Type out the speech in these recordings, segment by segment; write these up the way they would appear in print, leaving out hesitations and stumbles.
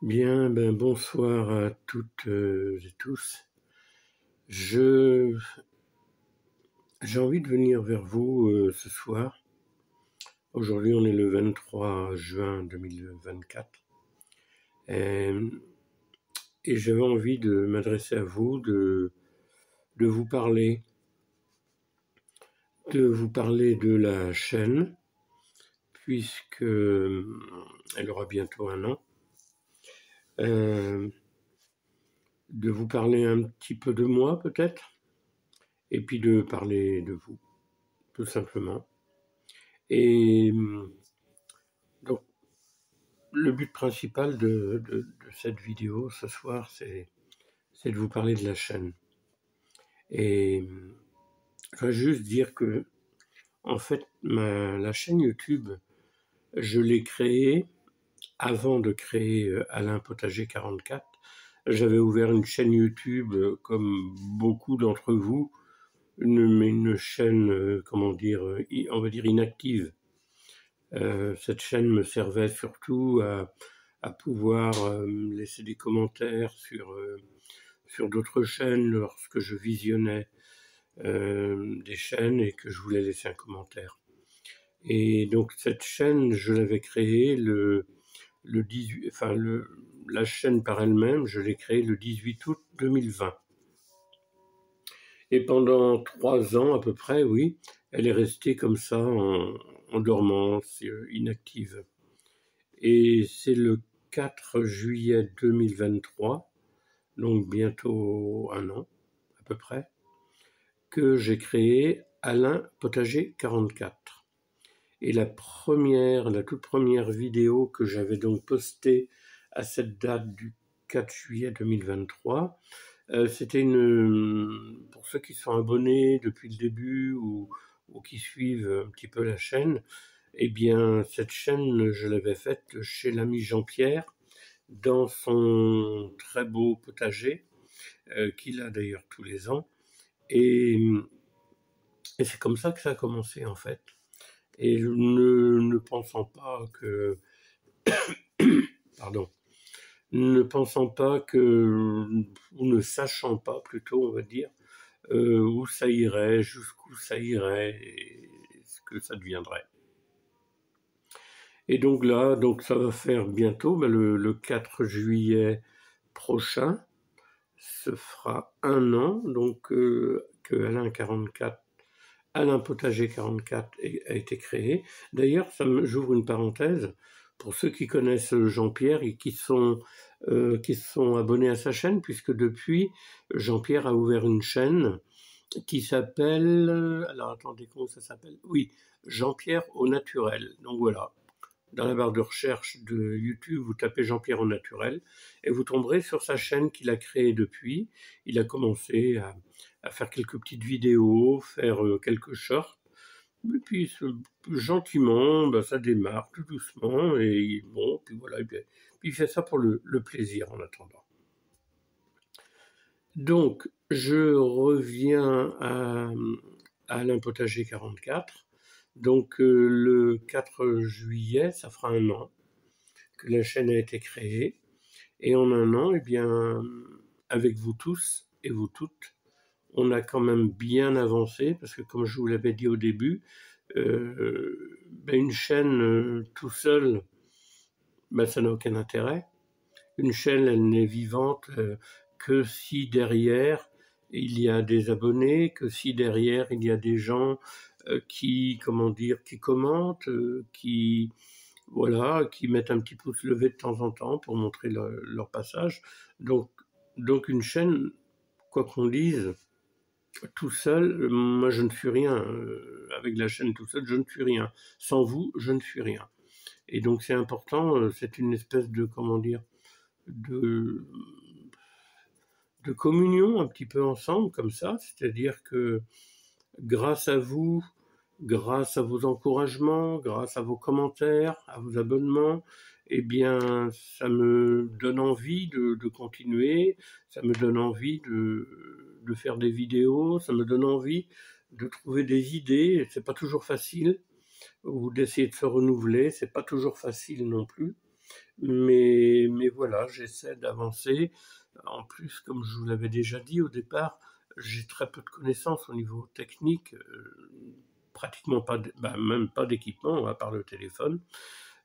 Bien, bonsoir à toutes et tous. Je j'ai envie de venir vers vous ce soir. Aujourd'hui, on est le 23 juin 2024 et, et j'avais envie de m'adresser à vous, de vous parler, de la chaîne, puisque elle aura bientôt un an. De vous parler un petit peu de moi peut-être, et puis de parler de vous, tout simplement. Et donc, le but principal de cette vidéo ce soir, c'est de vous parler de la chaîne. Et je vais juste dire que, en fait, la chaîne YouTube, je l'ai créée avant de créer Alain Potager 44. J'avais ouvert une chaîne YouTube, comme beaucoup d'entre vous, une chaîne, comment dire, on va dire inactive. Cette chaîne me servait surtout à pouvoir laisser des commentaires sur d'autres chaînes lorsque je visionnais des chaînes et que je voulais laisser un commentaire. Et donc cette chaîne, je l'avais créée le 18, la chaîne par elle-même, je l'ai créée le 18 août 2020. Et pendant 3 ans à peu près, oui, elle est restée comme ça en dormance, inactive. Et c'est le 4 juillet 2023, donc bientôt un an à peu près, que j'ai créé Alain Potager 44. Et la toute première vidéo que j'avais donc postée à cette date du 4 juillet 2023, c'était pour ceux qui sont abonnés depuis le début ou qui suivent un petit peu la chaîne, eh bien cette chaîne, je l'avais faite chez l'ami Jean-Pierre, dans son très beau potager, qu'il a d'ailleurs tous les ans. Et c'est comme ça que ça a commencé en fait. Et ne pensant pas que... Pardon. Ne pensant pas que... ou ne sachant pas plutôt, on va dire, où ça irait, jusqu'où ça irait, et ce que ça deviendrait. Et donc là, ça va faire bientôt, le 4 juillet prochain, se fera un an, donc que Alain Potager 44 a été créé. D'ailleurs, j'ouvre une parenthèse, pour ceux qui connaissent Jean-Pierre et qui sont abonnés à sa chaîne, puisque depuis, Jean-Pierre a ouvert une chaîne qui s'appelle... Alors attendez, comment ça s'appelle? Oui, Jean-Pierre au naturel. Donc voilà, dans la barre de recherche de YouTube, vous tapez Jean-Pierre au naturel et vous tomberez sur sa chaîne qu'il a créée depuis. Il a commencé à faire quelques petites vidéos, faire quelques shorts. Et puis gentiment, ça démarre tout doucement et bon, puis voilà, puis il fait ça pour le plaisir en attendant. Donc, je reviens à Alain Potager 44. Donc, le 4 juillet, ça fera un an que la chaîne a été créée. Et en un an, eh bien, avec vous tous et vous toutes, on a quand même bien avancé, parce que comme je vous l'avais dit au début, une chaîne tout seul, ça n'a aucun intérêt. Une chaîne, elle n'est vivante que si derrière il y a des abonnés, que si derrière il y a des gens qui commentent, qui mettent un petit pouce levé de temps en temps pour montrer leur passage. Donc une chaîne, quoi qu'on dise, tout seul, moi je ne suis rien. Avec la chaîne tout seul, je ne suis rien. Sans vous, je ne suis rien. Et donc c'est important, c'est une espèce de, de, de communion un petit peu ensemble comme ça, c'est-à-dire que grâce à vous, grâce à vos encouragements, grâce à vos commentaires, à vos abonnements, eh bien, ça me donne envie de continuer, ça me donne envie de faire des vidéos, ça me donne envie de trouver des idées. C'est pas toujours facile, ou d'essayer de se renouveler, c'est pas toujours facile non plus. Mais voilà, j'essaie d'avancer. En plus, comme je vous l'avais déjà dit au départ, j'ai très peu de connaissances au niveau technique, pratiquement pas, même pas d'équipement, à part le téléphone.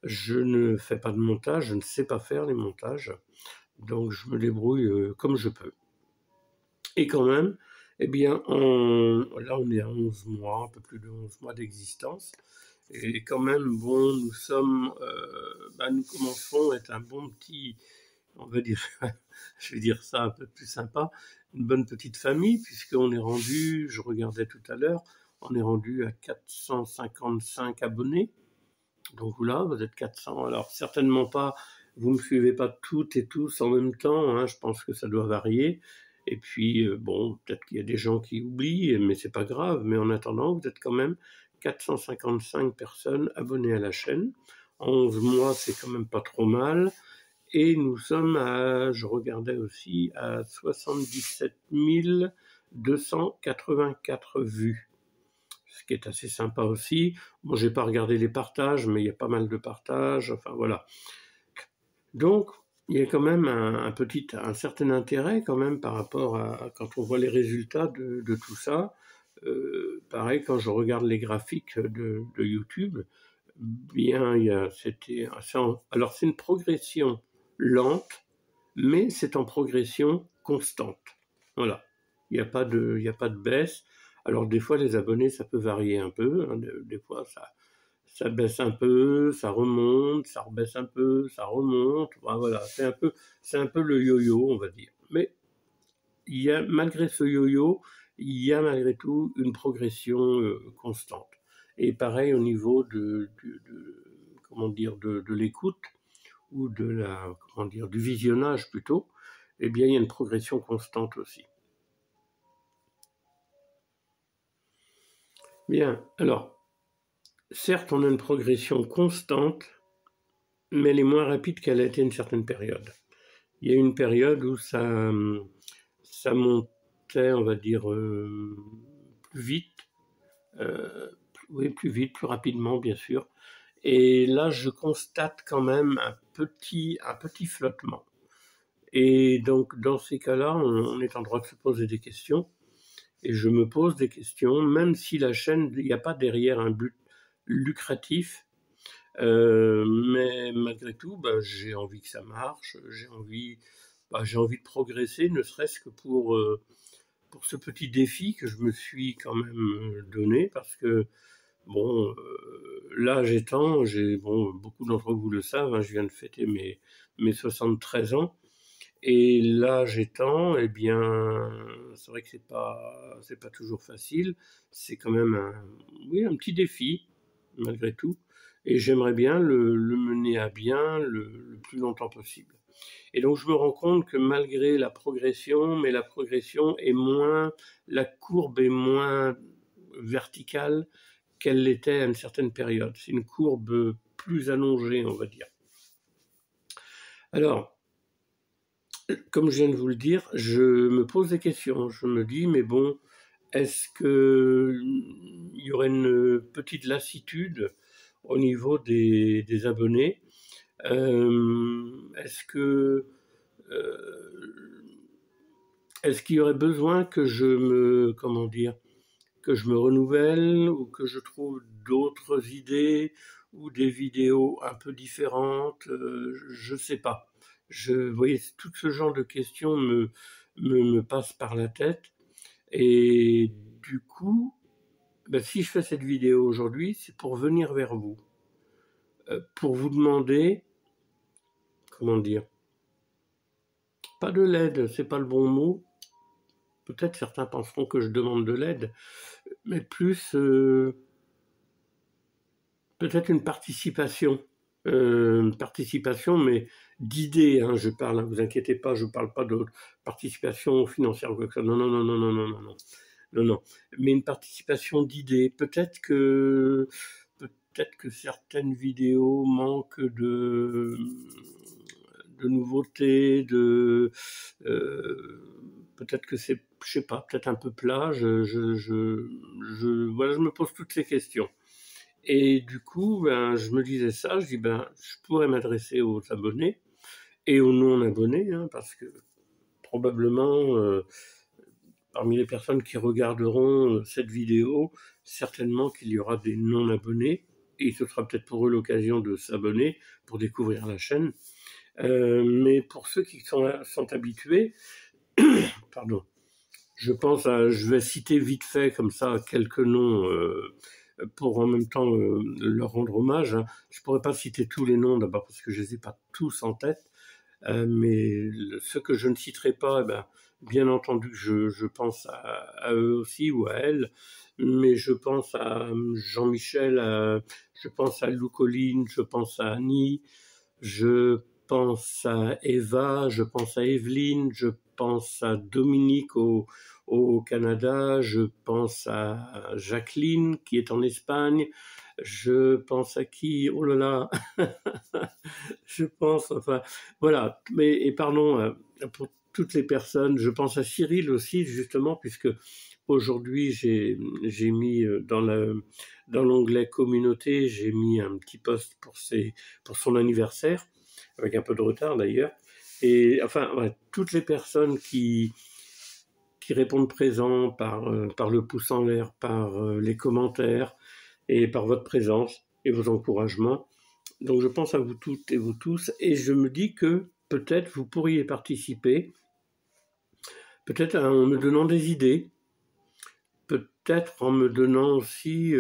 Je ne fais pas de montage, je ne sais pas faire les montages, donc je me débrouille comme je peux. Et quand même, eh bien, là on est à 11 mois, un peu plus de 11 mois d'existence, et quand même, bon, nous commençons à être un bon petit, on va dire, je vais dire ça un peu plus sympa, une bonne petite famille, puisqu'on est rendu, je regardais tout à l'heure, on est rendu à 455 abonnés. Donc là, vous êtes 400. Alors certainement pas, vous ne me suivez pas toutes et tous en même temps, hein, je pense que ça doit varier. Et puis, bon, peut-être qu'il y a des gens qui oublient, mais c'est pas grave. Mais en attendant, vous êtes quand même 455 personnes abonnées à la chaîne. En 11 mois, c'est quand même pas trop mal. Et nous sommes je regardais aussi, à 77 284 vues, ce qui est assez sympa aussi. Bon, j'ai pas regardé les partages, mais il y a pas mal de partages, enfin voilà. Donc, il y a quand même un certain intérêt quand même par rapport à quand on voit les résultats de tout ça. Pareil, quand je regarde les graphiques de YouTube, bien, alors c'est une progression lente, mais c'est en progression constante. Voilà. Il y a pas de baisse. Alors des fois, les abonnés, ça peut varier un peu, hein. Des fois, ça baisse un peu, ça remonte, ça rebaisse un peu, ça remonte. Voilà, c'est un peu le yo-yo, on va dire. Mais malgré ce yo-yo, il y a malgré tout une progression constante. Et pareil au niveau comment dire, de l'écoute, ou comment dire, du visionnage plutôt, eh bien, il y a une progression constante aussi. Bien, alors, certes, on a une progression constante, mais elle est moins rapide qu'elle a été une certaine période. Il y a une période où ça montait, on va dire, plus vite, oui, plus vite, plus rapidement, bien sûr. Et là, je constate quand même un petit flottement. Et donc, dans ces cas-là, on est en droit de se poser des questions. Et je me pose des questions, même si la chaîne, il n'y a pas derrière un but lucratif, mais malgré tout, j'ai envie que ça marche, j'ai envie de progresser, ne serait-ce que pour ce petit défi que je me suis quand même donné, parce que, bon, l'âge étant, bon, beaucoup d'entre vous le savent, hein, je viens de fêter mes 73 ans, et l'âge étant, eh bien, c'est vrai que c'est pas toujours facile. C'est quand même oui, un petit défi, malgré tout. Et j'aimerais bien le mener à bien le plus longtemps possible. Et donc, je me rends compte que malgré la progression, mais la progression est la courbe est moins verticale qu'elle l'était à une certaine période. C'est une courbe plus allongée, on va dire. Alors, comme je viens de vous le dire, je me pose des questions. Je me dis, mais bon, est-ce qu'il y aurait une petite lassitude au niveau des abonnés? Est-ce que est-ce qu'il y aurait besoin que comment dire, que je me renouvelle, ou que je trouve d'autres idées ou des vidéos un peu différentes? Je sais pas. Vous voyez, tout ce genre de questions me passe par la tête. Et du coup, si je fais cette vidéo aujourd'hui, c'est pour venir vers vous, pour vous demander, comment dire, pas de l'aide, c'est pas le bon mot. Peut-être certains penseront que je demande de l'aide, mais plus peut-être une participation. Mais d'idées, hein, je parle, hein, vous inquiétez pas, je parle pas de participation financière ou quoi que ce soit. Non, non, non, non, non, non, non, non, non, non. Mais une participation d'idées. Peut-être que certaines vidéos manquent de nouveautés, peut-être que c'est, je sais pas, peut-être un peu plat. Voilà, je me pose toutes ces questions. Et du coup, ben, je me disais ça, je dis, ben, je pourrais m'adresser aux abonnés et aux non-abonnés, hein, parce que probablement, parmi les personnes qui regarderont cette vidéo, certainement qu'il y aura des non-abonnés, et ce sera peut-être pour eux l'occasion de s'abonner pour découvrir la chaîne. Mais pour ceux qui sont habitués, pardon, je vais citer vite fait comme ça quelques noms pour en même temps leur rendre hommage, hein. Je pourrais pas citer tous les noms d'abord parce que je les ai pas tous en tête, mais ceux que je ne citerai pas, eh ben, bien entendu, je pense à eux aussi ou à elles, mais je pense à Jean-Michel, je pense à Lou Collin, je pense à Annie, je pense à Eva, je pense à Evelyne, je pense à Dominique au Canada, je pense à Jacqueline qui est en Espagne, je pense à qui? Oh là là, je pense, enfin, voilà. Mais, et pardon pour toutes les personnes, je pense à Cyril aussi, justement, puisque aujourd'hui j'ai mis dans l'onglet communauté, j'ai mis un petit post pour son anniversaire, avec un peu de retard d'ailleurs. Et enfin, ouais, toutes les personnes qui répondent présent par le pouce en l'air, par les commentaires et par votre présence et vos encouragements. Donc je pense à vous toutes et vous tous, et je me dis que peut-être vous pourriez participer, peut-être en me donnant des idées, peut-être en me donnant aussi,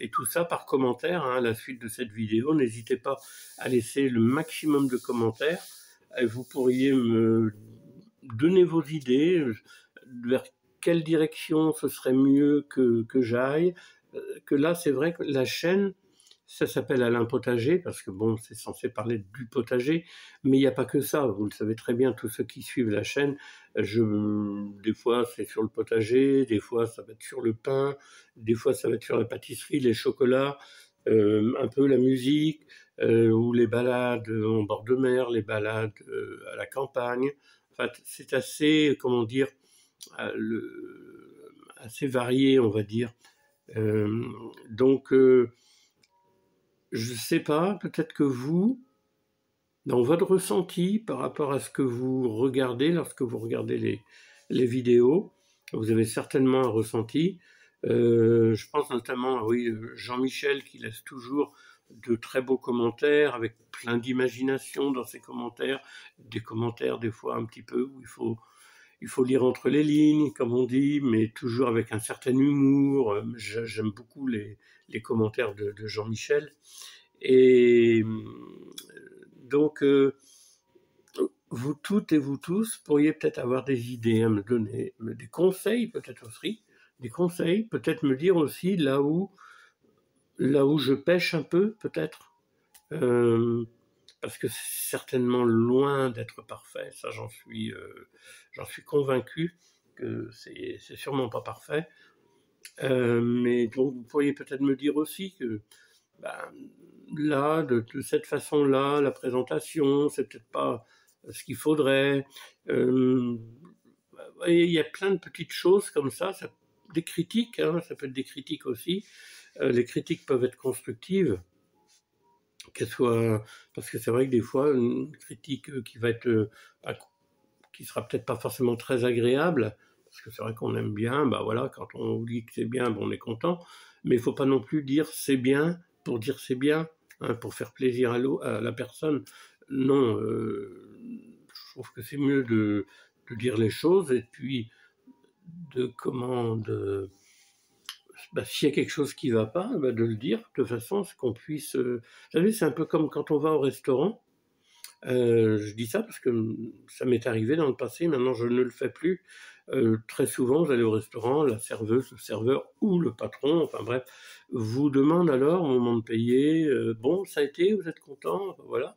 et tout ça par commentaire, hein, à la suite de cette vidéo. N'hésitez pas à laisser le maximum de commentaires. Vous pourriez me donner vos idées, vers quelle direction ce serait mieux que j'aille. Que là, c'est vrai que la chaîne, ça s'appelle Alain Potager, parce que bon, c'est censé parler du potager, mais il n'y a pas que ça, vous le savez très bien, tous ceux qui suivent la chaîne, des fois c'est sur le potager, des fois ça va être sur le pain, des fois ça va être sur la pâtisserie, les chocolats, un peu la musique, ou les balades en bord de mer, les balades à la campagne. Enfin, c'est assez, comment dire, assez varié, on va dire. Donc, je ne sais pas, peut-être que vous, dans votre ressenti par rapport à ce que vous regardez, lorsque vous regardez les vidéos, vous avez certainement un ressenti. Je pense notamment à oui, Jean-Michel qui laisse toujours de très beaux commentaires, avec plein d'imagination dans ses commentaires, des commentaires des fois un petit peu où il faut lire entre les lignes, comme on dit, mais toujours avec un certain humour. J'aime beaucoup les commentaires de Jean-Michel. Et donc, vous toutes et vous tous pourriez peut-être avoir des idées à me donner, des conseils peut-être aussi, des conseils, peut-être me dire aussi là où je pêche un peu, peut-être. Parce que c'est certainement loin d'être parfait, ça j'en suis convaincu que c'est sûrement pas parfait. Mais donc vous pourriez peut-être me dire aussi que ben, là, de cette façon-là, la présentation, c'est peut-être pas ce qu'il faudrait. Il y a plein de petites choses comme ça des critiques, hein, ça peut être des critiques aussi. Les critiques peuvent être constructives, qu'elles soient, parce que c'est vrai que des fois, une critique qui va être, qui sera peut-être pas forcément très agréable, parce que c'est vrai qu'on aime bien, bah voilà, quand on dit que c'est bien, bon, on est content, mais il faut pas non plus dire c'est bien pour dire c'est bien, hein, pour faire plaisir à la personne. Non, je trouve que c'est mieux de dire les choses et puis s'il y a quelque chose qui va pas, bah, de le dire de façon à ce qu'on puisse. Vous savez, c'est un peu comme quand on va au restaurant. Je dis ça parce que ça m'est arrivé dans le passé, maintenant je ne le fais plus. Très souvent, vous allez au restaurant, la serveuse, le serveur ou le patron, enfin bref, vous demande alors au moment de payer, bon, ça a été, vous êtes content, voilà.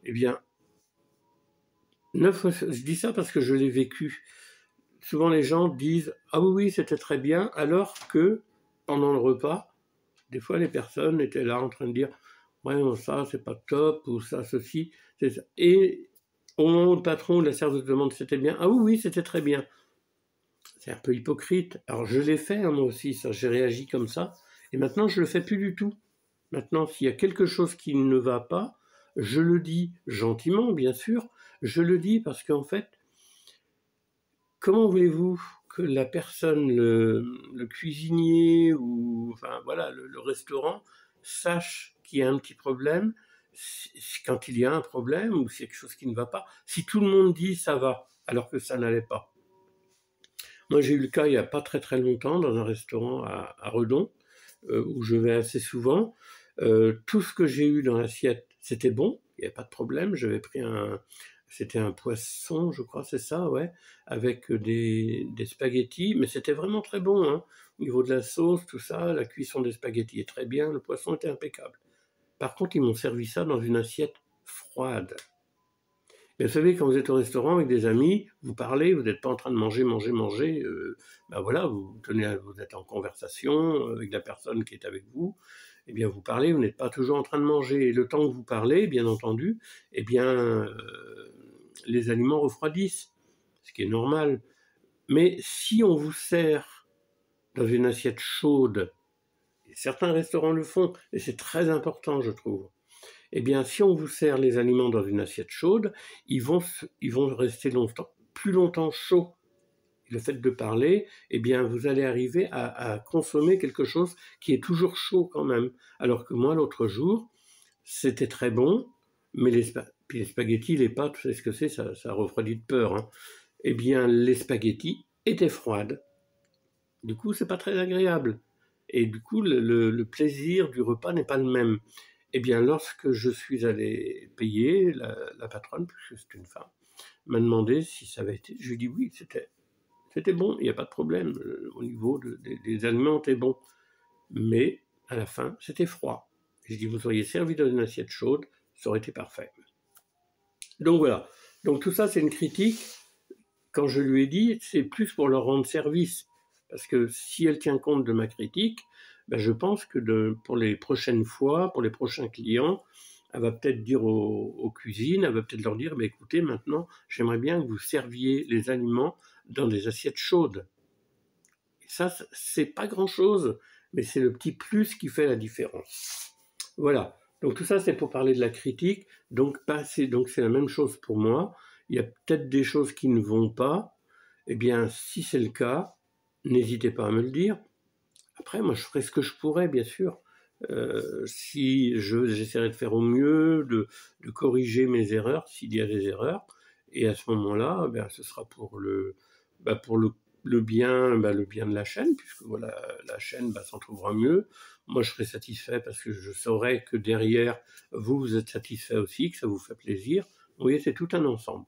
Eh bien, 9 fois, je dis ça parce que je l'ai vécu. Souvent les gens disent ah oui, oui, c'était très bien, alors que pendant le repas, des fois les personnes étaient là en train de dire ouais, non, ça c'est pas top, ou ça, ceci, c'est ça. Et au moment où le patron ou la serveuse demande si c'était bien, ah oui, oui, c'était très bien. C'est un peu hypocrite. Alors je l'ai fait, hein, moi aussi, ça, j'ai réagi comme ça, et maintenant je le fais plus du tout. Maintenant, s'il y a quelque chose qui ne va pas, je le dis gentiment, bien sûr, je le dis parce qu'en fait, comment voulez-vous que la personne, le cuisinier ou enfin voilà, le restaurant sache qu'il y a un petit problème quand il y a un problème ou s'il y a quelque chose qui ne va pas, si tout le monde dit ça va, alors que ça n'allait pas. Moi, j'ai eu le cas il n'y a pas très très longtemps dans un restaurant à Redon, où je vais assez souvent. Tout ce que j'ai eu dans l'assiette, c'était bon, il n'y avait pas de problème. J'avais pris c'était un poisson, je crois, c'est ça, ouais, avec des spaghettis, mais c'était vraiment très bon, hein. Au niveau de la sauce, tout ça, la cuisson des spaghettis est très bien, le poisson était impeccable. Par contre, ils m'ont servi ça dans une assiette froide. Et vous savez, quand vous êtes au restaurant avec des amis, vous parlez, vous n'êtes pas en train de manger. Ben voilà, vous êtes en conversation avec la personne qui est avec vous. Eh bien, vous parlez, vous n'êtes pas toujours en train de manger. Et le temps que vous parlez, bien entendu, eh bien, les aliments refroidissent, ce qui est normal. Mais si on vous sert dans une assiette chaude, et certains restaurants le font, et c'est très important, je trouve, eh bien, si on vous sert les aliments dans une assiette chaude, ils vont rester plus longtemps chauds. Le fait de parler, eh bien, vous allez arriver à consommer quelque chose qui est toujours chaud quand même. Alors que moi, l'autre jour, c'était très bon, mais puis les spaghettis, les pâtes, vous savez ce que c'est, ça refroidit de peur, hein. Eh bien, les spaghettis étaient froides. Du coup, c'est pas très agréable. Et du coup, le plaisir du repas n'est pas le même. Eh bien, lorsque je suis allé payer, la patronne, puisque c'est une femme, m'a demandé si ça avait été. Je lui ai dit oui, c'était bon, il n'y a pas de problème. Au niveau des aliments, c'était bon. Mais à la fin, c'était froid. J'ai dit, vous auriez servi dans une assiette chaude, ça aurait été parfait. Donc voilà. Donc tout ça, c'est une critique. Quand je lui ai dit, c'est plus pour leur rendre service. Parce que si elle tient compte de ma critique, ben je pense que pour les prochaines fois, pour les prochains clients, elle va peut-être dire aux cuisines, elle va peut-être leur dire, ben écoutez, maintenant, j'aimerais bien que vous serviez les aliments dans des assiettes chaudes. Et ça, c'est pas grand-chose, mais c'est le petit plus qui fait la différence. Voilà. Donc tout ça, c'est pour parler de la critique. Donc c'est la même chose pour moi. Il y a peut-être des choses qui ne vont pas. Eh bien, si c'est le cas, n'hésitez pas à me le dire. Après, moi, je ferai ce que je pourrais, bien sûr. Si j'essaierai de faire au mieux, de corriger mes erreurs, s'il y a des erreurs. Et à ce moment-là, ben, ce sera pour pour le bien, le bien de la chaîne, puisque voilà, la chaîne s'en trouvera mieux. Moi, je serai satisfait parce que je saurai que derrière, vous êtes satisfait aussi, que ça vous fait plaisir. Vous voyez, c'est tout un ensemble.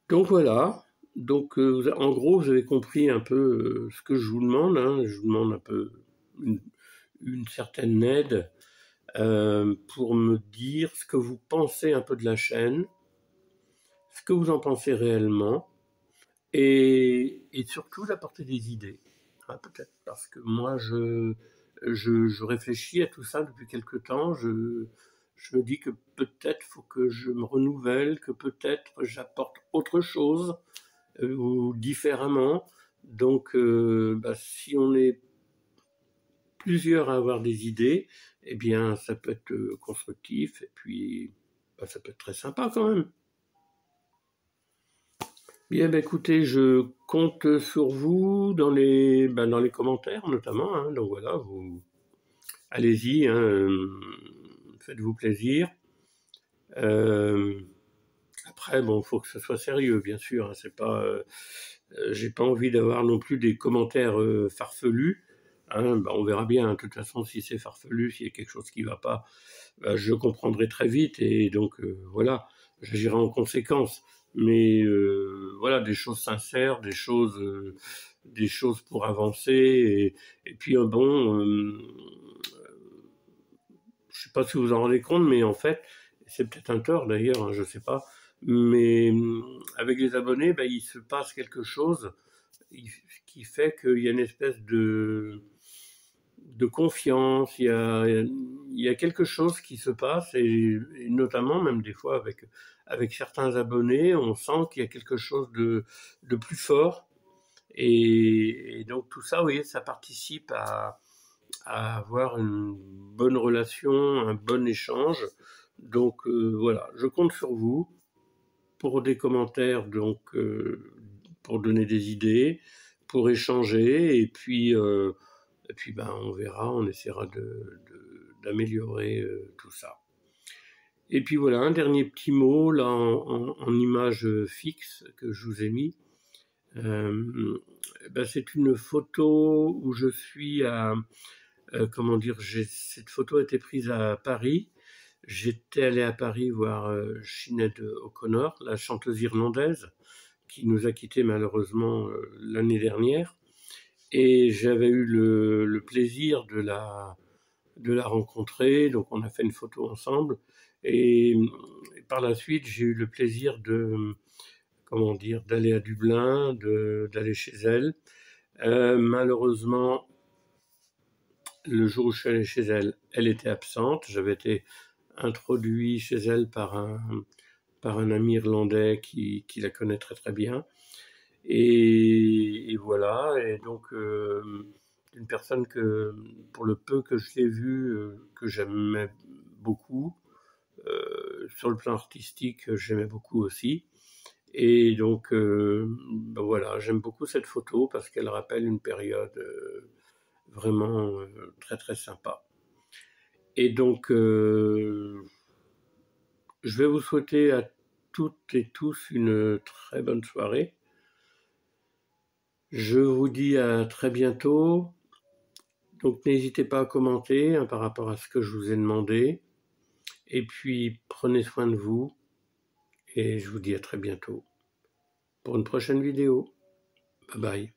Donc voilà. Donc en gros, vous avez compris un peu ce que je vous demande, hein. Je vous demande un peu une certaine aide pour me dire ce que vous pensez un peu de la chaîne, ce que vous en pensez réellement, et surtout d'apporter des idées. Hein, peut-être parce que moi, je réfléchis à tout ça depuis quelque temps. Je me dis que peut-être faut que je me renouvelle, que peut-être j'apporte autre chose ou différemment. Donc, si on est plusieurs à avoir des idées, eh bien, ça peut être constructif et puis ça peut être très sympa quand même. Bien, écoutez, je compte sur vous dans les commentaires notamment, hein. Donc voilà, vous allez-y, hein, faites-vous plaisir. Après, bon, faut que ce soit sérieux, bien sûr, hein. C'est pas, j'ai pas envie d'avoir non plus des commentaires farfelus. Hein. On verra bien, hein. De toute façon, si c'est farfelu, s'il y a quelque chose qui va pas, je comprendrai très vite et donc voilà, j'agirai en conséquence. Mais voilà, des choses sincères, des choses pour avancer. Et puis je sais pas si vous vous en rendez compte, mais en fait, c'est peut-être un tort d'ailleurs, hein, je sais pas. Mais avec les abonnés, il se passe quelque chose qui fait qu'il y a une espèce de confiance, il y a quelque chose qui se passe, et notamment même des fois avec certains abonnés, on sent qu'il y a quelque chose de plus fort, et donc tout ça, vous voyez, ça participe à avoir une bonne relation, un bon échange. Donc voilà, je compte sur vous pour des commentaires, donc pour donner des idées, pour échanger, et puis ben, on verra, on essaiera d'améliorer tout ça. Et puis voilà, un dernier petit mot, là, en image fixe que je vous ai mis. Ben, c'est une photo où je suis à... comment dire, cette photo a été prise à Paris. J'étais allé à Paris voir Sinéad O'Connor, la chanteuse irlandaise, qui nous a quittés malheureusement l'année dernière. Et j'avais eu le plaisir de la rencontrer, donc on a fait une photo ensemble. Et par la suite, j'ai eu le plaisir comment dire, d'aller à Dublin, d'aller chez elle. Malheureusement, le jour où je suis allé chez elle, elle était absente. J'avais été introduit chez elle par un ami irlandais qui la connaît très très bien. Et voilà, et donc une personne que, pour le peu que je l'ai vue, que j'aimais beaucoup. Sur le plan artistique, j'aimais beaucoup aussi. Et donc, ben voilà, j'aime beaucoup cette photo parce qu'elle rappelle une période vraiment très très sympa. Et donc, je vais vous souhaiter à toutes et tous une très bonne soirée. Je vous dis à très bientôt. Donc n'hésitez pas à commenter par rapport à ce que je vous ai demandé. Et puis prenez soin de vous. Et je vous dis à très bientôt pour une prochaine vidéo. Bye bye.